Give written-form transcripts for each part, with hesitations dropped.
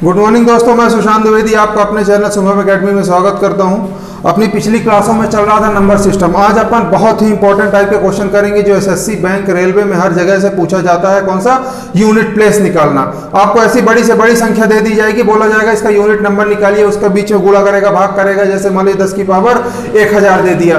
Good morning दोस्तों, मैं सुशांत द्विवेदी आपका अपने चैनल संभव एकेडमी में स्वागत करता हूं। अपनी पिछली क्लासों में चल रहा था नंबर सिस्टम। आज अपन बहुत ही इंपॉर्टेंट टाइप के क्वेश्चन करेंगे जो एसएससी, बैंक, रेलवे में हर जगह से पूछा जाता है। कौन सा? यूनिट प्लेस निकालना। आपको ऐसी बड़ी से बड़ी संख्या दे दी जाएगी, बोला जाएगा इसका यूनिट नंबर निकालिए, उसका बीच में गुणा करेगा, भाग करेगा। जैसे मान लीजिए 10 की पावर 1000 दे दिया,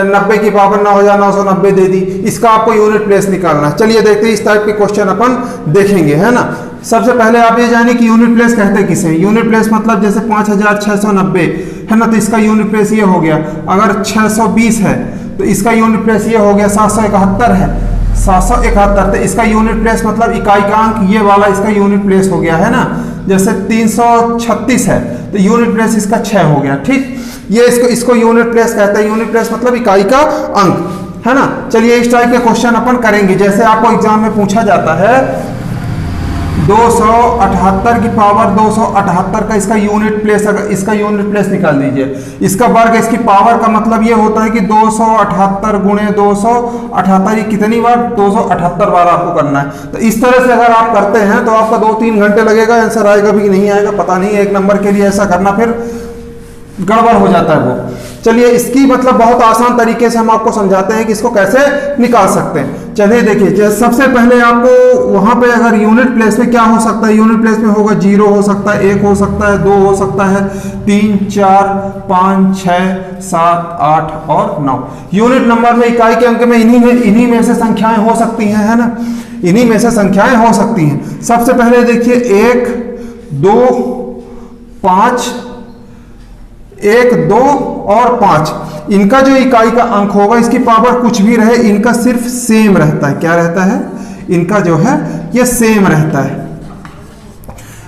90 की पावर 9990 दे दी, इसका आपको यूनिट प्लेस निकालना है। चलिए देखते हैं, इस टाइप के क्वेश्चन अपन देखेंगे, है ना। सबसे पहले आप ये जानिए कि यूनिट प्लेस कहते किसे हैं। यूनिट प्लेस मतलब जैसे 5690 है ना, तो इसका यूनिट प्लेस ये हो गया। अगर 620 है तो इसका यूनिट प्लेस ये हो गया। 771 है, 771, तो इसका यूनिट प्लेस मतलब इकाई का अंक ये वाला इसका यूनिट प्लेस हो गया, है ना। जैसे 336 है तो यूनिट प्लेस इसका 6 हो गया। ठीक, ये इसको यूनिट प्लेस कहते हैं। यूनिट प्लेस मतलब इकाई का अंक, है ना। चलिए इस टाइप के क्वेश्चन अपन करेंगे। जैसे आपको एग्जाम में पूछा जाता है 278 की पावर 278 का इसका यूनिट प्लेस, अगर इसका यूनिट प्लेस निकाल दीजिए। इसका वर्ग, इसकी पावर का मतलब ये होता है कि 278 गुणे 278, ये कितनी बार? 278 बार आपको करना है। तो इस तरह से अगर आप करते हैं तो आपका 2-3 घंटे लगेगा, आंसर आएगा भी नहीं आएगा पता नहीं। एक नंबर के लिए ऐसा करना फिर गड़बड़ हो जाता है वो। चलिए इसकी मतलब बहुत आसान तरीके से हम आपको समझाते हैं कि इसको कैसे निकाल सकते हैं। चलिए देखिए, सबसे पहले आपको वहां पे अगर यूनिट प्लेस में क्या हो सकता है, यूनिट प्लेस में होगा 0 हो सकता है, 1 हो सकता है, 2 हो सकता है, 3, 4, 5, 6, 7, 8 और 9। यूनिट नंबर में, इकाई के अंक में इन्हीं में से संख्याएं हो सकती हैं, है ना। इन्हीं में से संख्याएं हो सकती हैं। सबसे पहले देखिए 1, 2, 5, 1, 2 और 5, इनका जो इकाई का अंक होगा, इसकी पावर कुछ भी रहे, इनका सिर्फ सेम रहता है। क्या रहता है? इनका जो है ये सेम रहता है,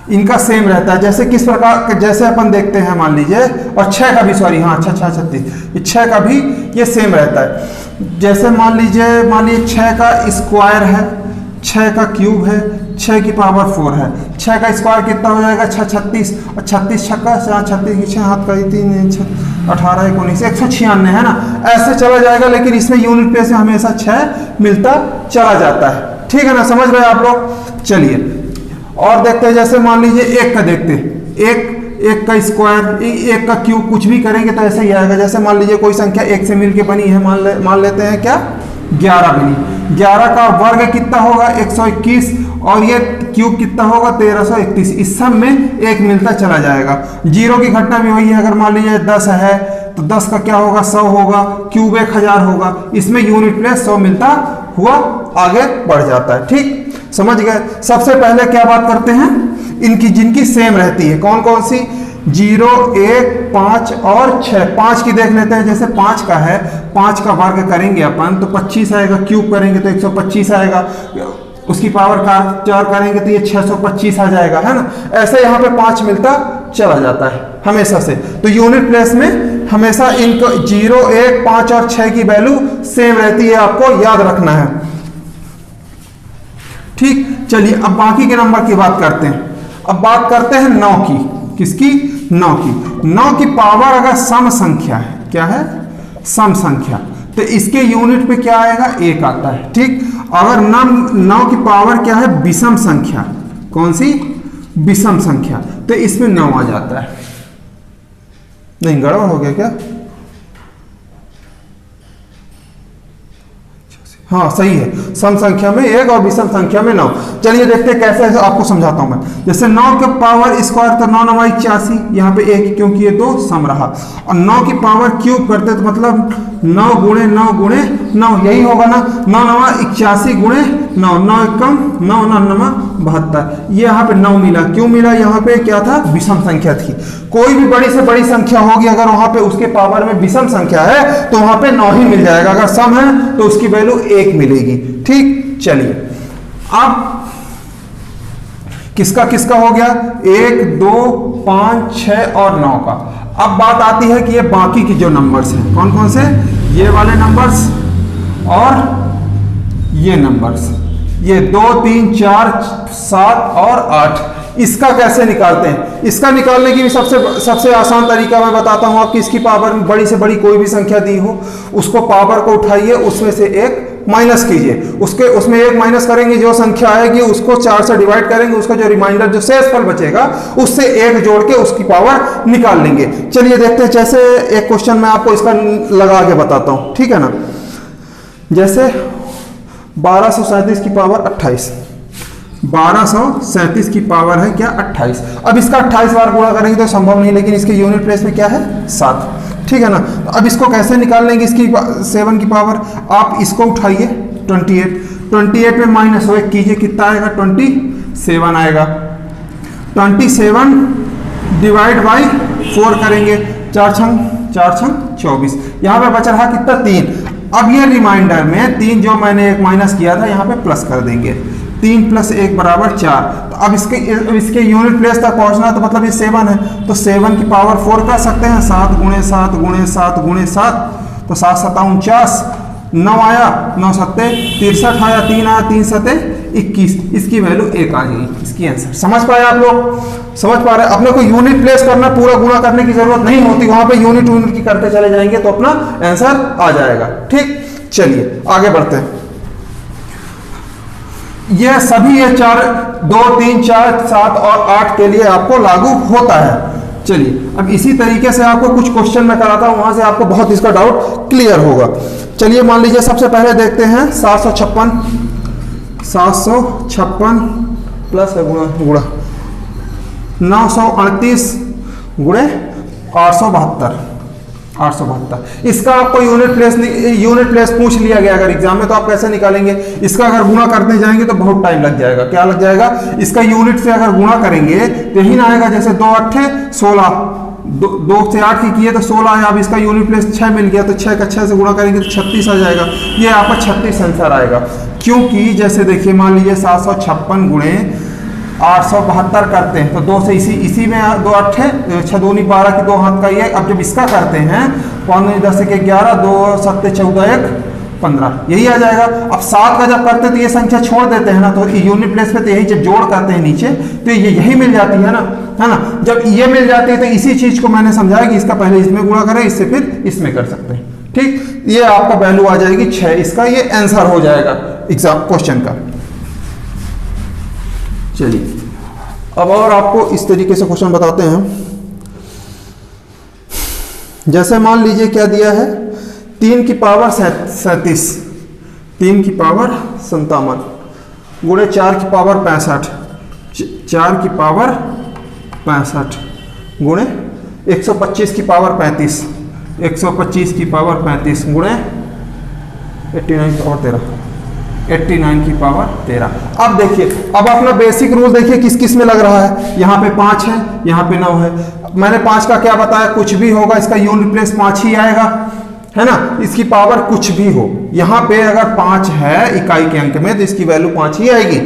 इनका सेम रहता है। जैसे किस प्रकार, जैसे अपन देखते हैं, मान लीजिए, और 6 का भी, सॉरी हाँ, 36, 6 का भी ये सेम रहता है। जैसे मान लीजिए 6 का स्क्वायर है, 6 का क्यूब है, 6 की पावर 4 है। 6 का स्क्वायर कितना हो जाएगा? 6 36, और 36 छक्का 36 की 6 हाथ का 3 6 18 19 196, है ना। ऐसे चला जाएगा, लेकिन इसमें यूनिट प्लेस में हमेशा 6 मिलता चला जाता है। ठीक है ना, समझ रहे आप लोग। चलिए और देखते हैं। जैसे मान लीजिए 1 का देखते हैं, 1 का स्क्वायर, 1 का क्यूब, कुछ भी करेंगे तो ऐसे ही आएगा। जैसे मान लीजिए कोई संख्या 1 से मिलके बनी है, मान लेते हैं क्या, 11 बनी। 11 का वर्ग कितना होगा? 121, और ये क्यूब कितना होगा? 1331। इस सब में 1 मिलता चला जाएगा। 0 की घटना भी वही है। अगर मान लीजिए 10 है तो 10 का क्या होगा? 100 होगा, क्यूब 1000 होगा। इसमें यूनिट प्लेस 100 मिलता हुआ आगे बढ़ जाता है। ठीक, समझ गए। सबसे पहले क्या बात करते हैं, इनकी जिनकी सेम रहती है। कौन कौन सी? 0, 1, 5 और 6। 5 की देख लेते हैं। जैसे 5 का है, 5 का वर्ग करेंगे अपन तो 25 आएगा, क्यूब करेंगे तो 125 आएगा, उसकी पावर का 4 करेंगे तो ये 625 आ जाएगा, है ना। ऐसे यहाँ पे 5 मिलता चला जाता है हमेशा से। तो यूनिट प्लेस में हमेशा इनको 0, 1, 5 और 6 की वैल्यू सेम रहती है, आपको याद रखना है। ठीक, चलिए अब बाकी के नंबर की बात करते हैं। अब बात करते हैं 9 की। किसकी? 9 की। 9 की पावर अगर सम संख्या है, क्या है? सम संख्या, तो इसके यूनिट पे क्या आएगा? 1 आता है। ठीक, अगर 9 की पावर क्या है? विषम संख्या। कौन सी? विषम संख्या, तो इसमें 9 आ जाता है। नहीं, गड़बड़ हो गया क्या? हाँ सही है, सम संख्या में 1 और विषम संख्या में 9। चलिए देखते हैं कैसे, आपको समझाता हूं मैं। जैसे 9 के पावर स्क्वायर तो 9 9 81, यहाँ पे 1 क्योंकि ये 2 सम रहा। और 9 की पावर क्यूब करते तो मतलब 9 गुणे 9 गुणे 9, यही होगा ना। 9 9 81 गुणे 9, 9 एकम 9 9 9 72। ये यहाँ पे 9 मिला। क्यों मिला? यहाँ पे क्या था? विषम संख्या थी। कोई भी बड़ी से बड़ी संख्या होगी, अगर वहां पे उसके पावर में विषम संख्या है तो वहां पे 9 ही मिल जाएगा। अगर सम है तो उसकी वैल्यू 1 मिलेगी। ठीक, चलिए अब किसका किसका हो गया? 1, 2, 5, 6 और 9 का। अब बात आती है कि ये बाकी के जो नंबर्स हैं, कौन कौन से? ये वाले नंबर्स और ये नंबर्स, ये 2, 3, 4, 7 और 8। इसका कैसे निकालते हैं? इसका निकालने की भी सबसे आसान तरीका मैं बताता हूं आपकी। इसकी पावर में बड़ी से बड़ी कोई भी संख्या दी हो, उसको पावर को उठाइए, उसमें से एक माइनस कीजिए, उसके उसमें 1 माइनस करेंगे, जो संख्या आएगी उसको 4 से डिवाइड करेंगे, उसका जो रिमाइंडर जो शेषफल बचेगा उससे 1 जोड़ के उसकी पावर निकाल लेंगे। चलिए देखते हैं, जैसे एक क्वेश्चन मैं आपको इसका लगा के बताता हूं, ठीक है ना। जैसे 1237 की पावर 28, 1237 की पावर है क्या 28। अब इसका 28 बार गुणा करेंगे तो संभव नहीं, लेकिन इसके यूनिट प्लेस में क्या है 7, ठीक है ना। अब इसको कैसे निकाल लेंगे, इसकी 7 की पावर, आप इसको उठाइए 28 में माइनस 1 कीजिए, कितना आएगा 27 आएगा। 27 डिवाइड बाई 4 करेंगे, 4 छंग 24, यहाँ पे बच रहा कितना 3। अब ये रिमाइंडर में 3 जो मैंने 1 माइनस किया था यहाँ पे प्लस कर देंगे, 3 + 1 = 4। तो अब इसके यूनिट प्लेस तक पहुंचना, तो मतलब ये 7 है, तो 7 की पावर 4 कर सकते हैं, 7 × 7 × 7 × 7, तो 7 × 7 = 49, 9 आया, 9 × 7 = 63 आया, 3 आया, 3 × 7 = 21, इसकी वैल्यू 1 आ गई, इसकी आंसर। समझ पाए आप लोग, समझ पा रहे हैं। अपने को यूनिट प्लेस करना, पूरा गुणा करने की जरूरत नहीं होती, वहां पे यूनिट की करते चले जाएंगे तो अपना आंसर आ जाएगा, ठीक। चलिए आगे बढ़ते हैं। ये सभी ये 4, 2, 3, 4, 7 और 8 के लिए आपको लागू होता है। चलिए अब इसी तरीके से आपको कुछ क्वेश्चन मैं कराता हूं, वहां से आपको बहुत इसका डाउट क्लियर होगा। चलिए मान लीजिए सबसे पहले देखते हैं 756 प्लस गुणा 938 गुणे 872, इसका आपको यूनिट प्लेस पूछ लिया गया अगर एग्जाम में, तो आप कैसे निकालेंगे। इसका अगर गुणा करते जाएंगे तो बहुत टाइम लग जाएगा। क्या लग जाएगा, इसका यूनिट से अगर गुणा करेंगे तो यही ना आएगा, जैसे 2 × 8 = 16, 2 से 8 की किए तो 16 आया। अब इसका यूनिट प्लेस 6 मिल गया, तो 6 का 6 से गुणा करेंगे तो 36 आ जाएगा। ये आपका 36 आंसर आएगा, क्योंकि जैसे देखिए मान लीजिए 756 गुणे 872 करते हैं, तो 2 से इसी में 2 × 8 = 6, 2 × 12 की 2 हाथ का ये। अब जब इसका करते हैं 5 × 10 = 11, 2 × 7 = 14, 1 = 15, यही आ जाएगा। अब 7 का जब करते हैं तो ये संख्या छोड़ देते हैं ना, तो यूनिट प्लेस पे तो यही जब जोड़ करते हैं नीचे तो ये यही मिल जाती है ना। जब ये मिल जाती है तो इसी चीज को मैंने समझाया कि इसका पहले इसमें गुणा करें, इससे फिर इसमें कर सकते हैं, ठीक। ये आपका वैल्यू आ जाएगी 6, इसका ये आंसर हो जाएगा एग्जाम क्वेश्चन का। चलिए अब और आपको इस तरीके से क्वेश्चन बताते हैं। जैसे मान लीजिए क्या दिया है, 3 की पावर 37, 3 की पावर 57 गुणे 4 की पावर 65, 4 की पावर 65 गुणे 125 की पावर 35, 125 की पावर 35 गुणे 89 की पावर 13। अब देखिए, अब अपना बेसिक रूल देखिए किस किस में लग रहा है। यहाँ पे 5 है, यहाँ पे 9 है। मैंने 5 का क्या बताया, कुछ भी होगा इसका यूनिट प्लेस 5 ही आएगा, है ना। इसकी पावर कुछ भी हो, यहाँ पे अगर 5 है इकाई के अंक में तो इसकी वैल्यू 5 ही आएगी।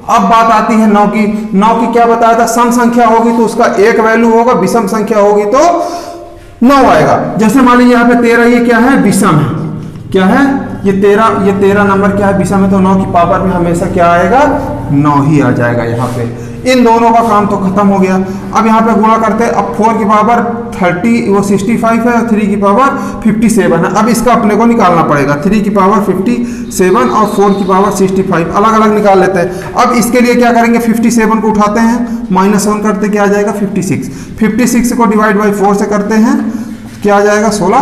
अब बात आती है 9 की। 9 की क्या बताया था, सम संख्या होगी तो उसका 1 वैल्यू होगा, विषम संख्या होगी तो 9 आएगा। जैसे मान लीजिए यहाँ पे 13, ये क्या है, विषम है, क्या है ये 13 नंबर क्या है, विषम है, तो 9 की पावर में हमेशा क्या आएगा, 9 ही आ जाएगा यहाँ पे। इन दोनों का काम तो खत्म हो गया। अब यहाँ पे गुणा करते हैं, अब 4 की पावर 30 वो 65 है, 3 की पावर 57 है। अब इसका अपने को निकालना पड़ेगा, 3 की पावर 57 और 4 की पावर 65 अलग अलग निकाल लेते हैं। अब इसके लिए क्या करेंगे, 57 को उठाते हैं, -1 करते क्या आ जाएगा 56, 56 को डिवाइड बाई 4 से करते हैं, क्या आ जाएगा 16।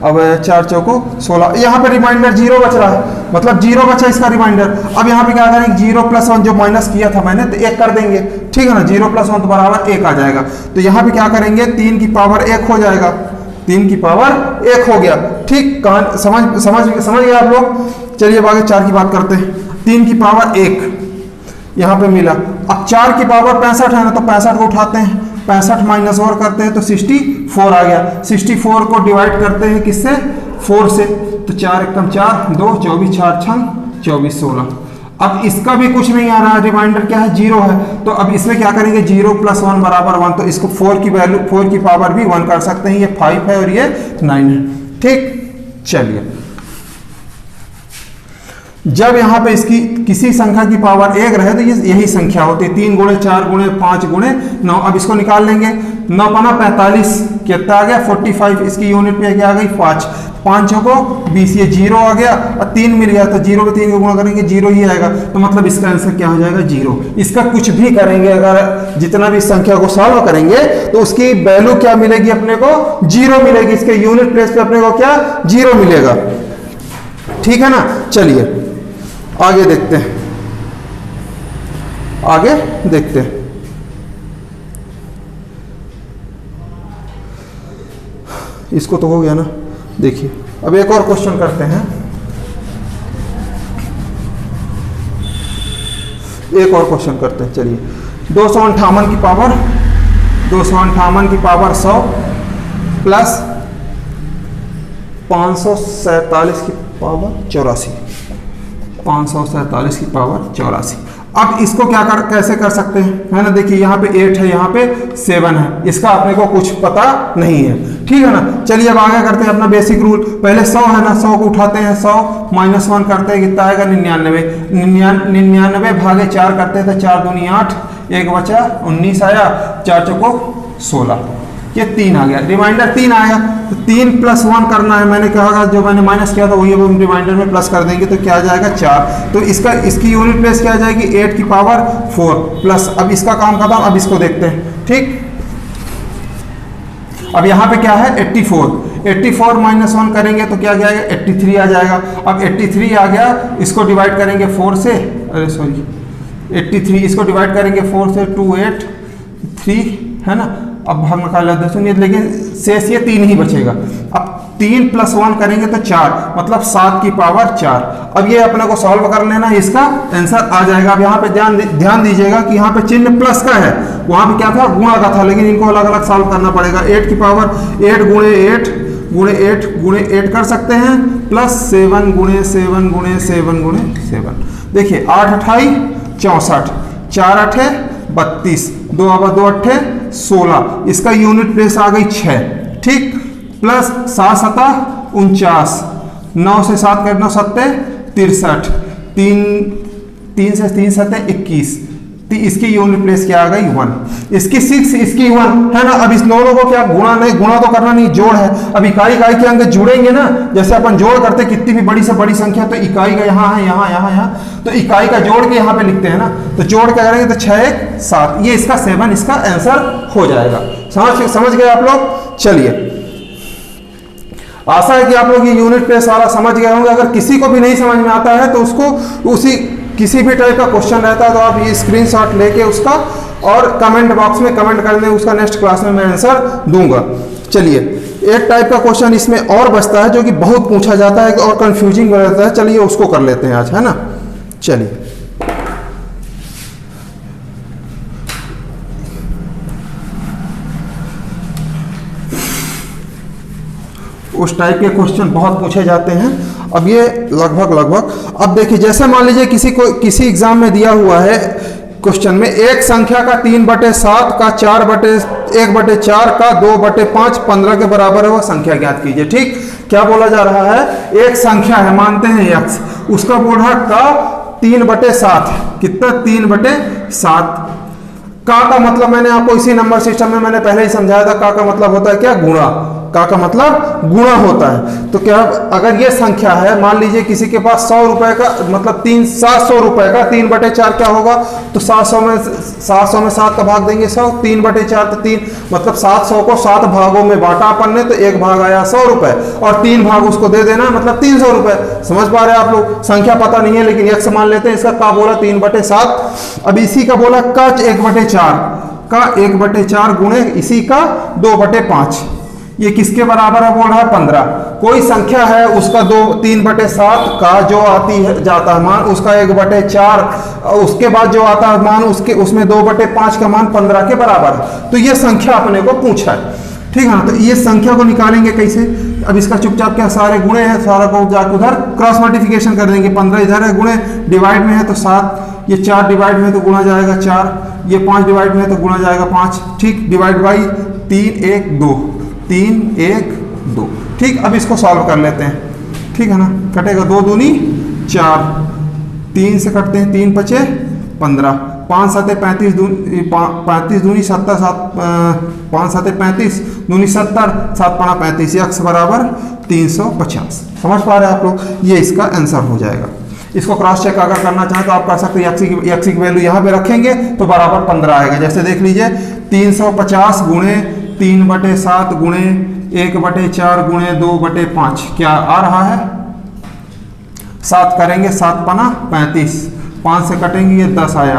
अब 4 चौको 16, यहाँ पे रिमाइंडर 0 बच रहा है, मतलब 0 बचा इसका रिमाइंडर। अब यहाँ पे क्या करेंगे, 0 + 1 जो माइनस किया था मैंने तो 1 कर देंगे, ठीक है ना। 0 + 1 तो बराबर 1 आ जाएगा। तो यहाँ पे क्या करेंगे, 3 की पावर 1 हो जाएगा, 3 की पावर 1 हो गया, ठीक। समझ गए आप लोग। चलिए अब आगे 4 की बात करते हैं। 3 की पावर 1 यहाँ पे मिला। अब 4 की पावर 65 है ना, तो 65 को उठाते हैं, 65 - 1 करते हैं तो 64 आ गया। 64 को डिवाइड करते हैं किससे, 4 से, तो 4 × 1 = 4, 2 = 24, 4 × 6 = 24, 16। अब इसका भी कुछ नहीं आ रहा है, रिमाइंडर क्या है 0 है, तो अब इसमें क्या करेंगे, 0 + 1 = 1, तो इसको 4 की वैल्यू 4 की पावर भी 1 कर सकते हैं। ये 5 है और ये 9 है, ठीक। चलिए जब यहाँ पे इसकी किसी संख्या की पावर 1 रहे तो ये यही संख्या होती है, 3 × 4 × 5 × 9। अब इसको निकाल लेंगे, 9 × 45 कितना आ गया 45, इसकी यूनिट में क्या आ गई 5। 5 चौको 20, ये 0 आ गया और 3 मिल गया, तो 0 पे 3 को गुणा करेंगे 0 ही आएगा, तो मतलब इसका आंसर क्या हो जाएगा 0। इसका कुछ भी करेंगे, अगर जितना भी संख्या को सॉल्व करेंगे तो उसकी वैल्यू क्या मिलेगी अपने को 0 मिलेगी, इसके यूनिट प्लेस पे अपने को क्या 0 मिलेगा, ठीक है ना। चलिए आगे देखते हैं, आगे देखते हैं। इसको तो हो गया ना। देखिए अब एक और क्वेश्चन करते हैं, एक और क्वेश्चन करते हैं। चलिए 258 की पावर 100 प्लस 547 की पावर 84, 547 की पावर 84। अब इसको क्या कैसे कर सकते हैं, है ना। देखिए यहाँ पे 8 है, यहाँ पे 7 है, इसका अपने को कुछ पता नहीं है, ठीक है ना। चलिए अब आगे करते हैं अपना बेसिक रूल। पहले 100 है ना, 100 को उठाते हैं, 100 माइनस 1 करते हैं, कितना आएगा 99, 99 भागे 4 करते हैं, तो 4 दूनी 8, 1 बचा 19 आया, 4 चौको 16, ये 3 आ गया, रिमाइंडर 3 आया, तो 3 + 1 करना है। मैंने कहा जो मैंने माइनस किया था वही अब रिमाइंडर में प्लस कर देंगे, तो क्या आ जाएगा 4। तो इसकी यूनिट प्लेस क्या आ जाएगी 8 की पावर 4 प्लस, अब इसका काम खत्म। अब इसको देखते हैं, ठीक। अब यहाँ पे क्या है 84 माइनस 1 करेंगे तो क्या जाएगा 83 आ जाएगा। अब 83 आ गया, इसको डिवाइड करेंगे 4 से, अरे सॉरी 83, इसको डिवाइड करेंगे 4 से, 2 8 3, है ना। अब हम निकाल लेते हैं, लेकिन शेष ये 3 ही बचेगा। अब 3 + 1 करेंगे तो 4, मतलब 7 की पावर 4। अब ये अपने को सॉल्व कर लेना, इसका आंसर आ जाएगा। अब यहाँ पे ध्यान दीजिएगा कि यहाँ पे चिन्ह प्लस का है, वहां पे क्या था गुणा का था, लेकिन इनको अलग अलग सॉल्व करना पड़ेगा। 8 की पावर 8 गुणे 8 गुणे 8 गुणे 8 कर सकते हैं, प्लस 7 गुणे 7 गुणे 7 गुणे 7। देखिए 8 अठाई 64, 4 8 32, 2 2 8 16, इसका यूनिट प्लेस आ गई 6, ठीक। प्लस 7 7 49, 9 से 7 करना 7 63, 3 से 3 7 21, इसकी यूनिट प्लेस क्या आ गई 1, इसकी 6, इसकी 1, है ना। अब इस दोनों को क्या गुणा नहीं, गुणा तो करना नहीं, जोड़ है। अब इकाई इकाई के अंक जुड़ेंगे ना, जैसे अपन जोड़ करते कितनी भी बड़ी से बड़ी संख्या, तो इकाई का यहाँ है, यहाँ, तो इकाई का जोड़ के यहाँ पे लिखते हैं ना, तो जोड़ के करेंगे तो 6 1 7, ये इसका 7 इसका आंसर हो जाएगा। समझ गए आप लोग। चलिए आशा है कि आप लोग ये यूनिट प्लेस वाला समझ गए होंगे। अगर किसी को भी नहीं समझ में आता है तो उसको किसी भी टाइप का क्वेश्चन रहता है तो आप ये स्क्रीनशॉट लेके उसका और कमेंट बॉक्स में कमेंट कर दें, उसका नेक्स्ट क्लास में मैं आंसर दूंगा। चलिए एक टाइप का क्वेश्चन इसमें और बचता है जो कि बहुत पूछा जाता है और कंफ्यूजिंग रहता है, चलिए उसको कर लेते हैं आज, है ना। चलिए उस टाइप के क्वेश्चन बहुत पूछे जाते हैं। अब ये लगभग अब देखिए, जैसे मान लीजिए किसी एग्जाम में दिया हुआ है क्वेश्चन में, एक संख्या का 3/7 का 1/4 का 2/5 15 के बराबर है, वह संख्या ज्ञात कीजिए। ठीक, क्या बोला जा रहा है, एक संख्या है मानते हैं x, उसका बोल रहा का 3/7, कितना 3/7 का मतलब मैंने आपको इसी नंबर सिस्टम में मैंने पहले ही समझाया था, का मतलब होता है क्या गुणा, का मतलब गुणा होता है। तो क्या अगर ये संख्या है, मान लीजिए किसी के पास 100 रुपए का मतलब 700 रुपए का 3/4 क्या होगा, तो 700 में 7 का भाग देंगे 100, 3/4 तो 3 मतलब 700 को 7 भागों में बांटा अपन ने, तो एक भाग आया 100 रुपए और 3 भाग उसको दे देना मतलब 300 रुपए। समझ पा रहे हैं आप लोग, संख्या पता नहीं है लेकिन x मान लेते हैं, इसका का बोला 3/7। अब इसी का बोला का 1/4 गुणे इसी का 2/5, ये किसके बराबर है बोल रहा है 15। कोई संख्या है उसका 3/7 का जो आती है जाता है मान उसका 1/4, उसके बाद जो आता है मान उसमें 2/5 का मान 15 के बराबर है। तो ये संख्या अपने को पूछा है, ठीक है ना। तो ये संख्या को निकालेंगे कैसे, अब इसका चुपचाप क्या सारे गुणे हैं, सारा को जाकर उधर क्रॉस मल्टीप्लिकेशन कर देंगे, 15 इधर है गुणे, डिवाइड में है तो 7, ये 4 डिवाइड में है तो गुणा जाएगा 4, ये 5 डिवाइड में है तो गुणा जाएगा 5, ठीक, डिवाइड बाई 3 1 2 3 1 2, ठीक। अब इसको सॉल्व कर लेते हैं, ठीक है ना। कटेगा 2 दूनी 4, 3 से कटते हैं 3 5 15, 5 7 35 दूनी 70, 5 7 35 दूनी 70, 7 5 35, x बराबर 350। समझ पा रहे हैं आप लोग, ये इसका आंसर हो जाएगा। इसको क्रॉस चेक अगर करना चाहें तो आप कर सकते हैं, एक्स की वैल्यू यहाँ पे रखेंगे तो बराबर 15 आएगा। जैसे देख लीजिए 350 गुणे 3/7 गुणे 1/4 गुणे 2/5 क्या आ रहा है, 7 करेंगे 7 पना 35, 5 से कटेंगे ये 10 आया,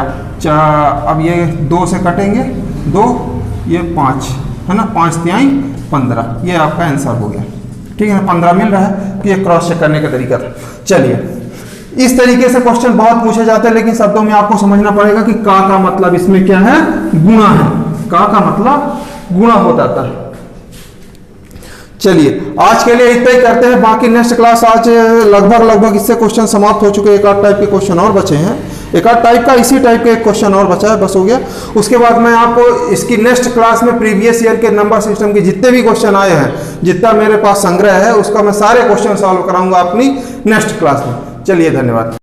अब ये 2 से कटेंगे 2, ये 5 है ना, 5 तिहाई 15, ये आपका आंसर हो गया। ठीक है ना, 15 मिल रहा है कि ये क्रॉस चेक करने का तरीका था। चलिए, इस तरीके से क्वेश्चन बहुत पूछे जाते हैं, लेकिन शब्दों में आपको समझना पड़ेगा कि का मतलब इसमें क्या है, गुणा है। का मतलब गुणा हो जाता है। चलिए, आज के लिए इतना ही करते हैं, बाकी नेक्स्ट क्लास आज लगभग इससे क्वेश्चन समाप्त हो चुके हैं। एक आध टाइप के क्वेश्चन और बचे हैं, एक आध टाइप का इसी टाइप के एक क्वेश्चन और बचा है, बस हो गया। उसके बाद मैं आपको इसकी नेक्स्ट क्लास में प्रीवियस ईयर के नंबर सिस्टम के जितने भी क्वेश्चन आए हैं, जितना मेरे पास संग्रह है, उसका मैं सारे क्वेश्चन सॉल्व कराऊंगा अपनी नेक्स्ट क्लास में। चलिए, धन्यवाद।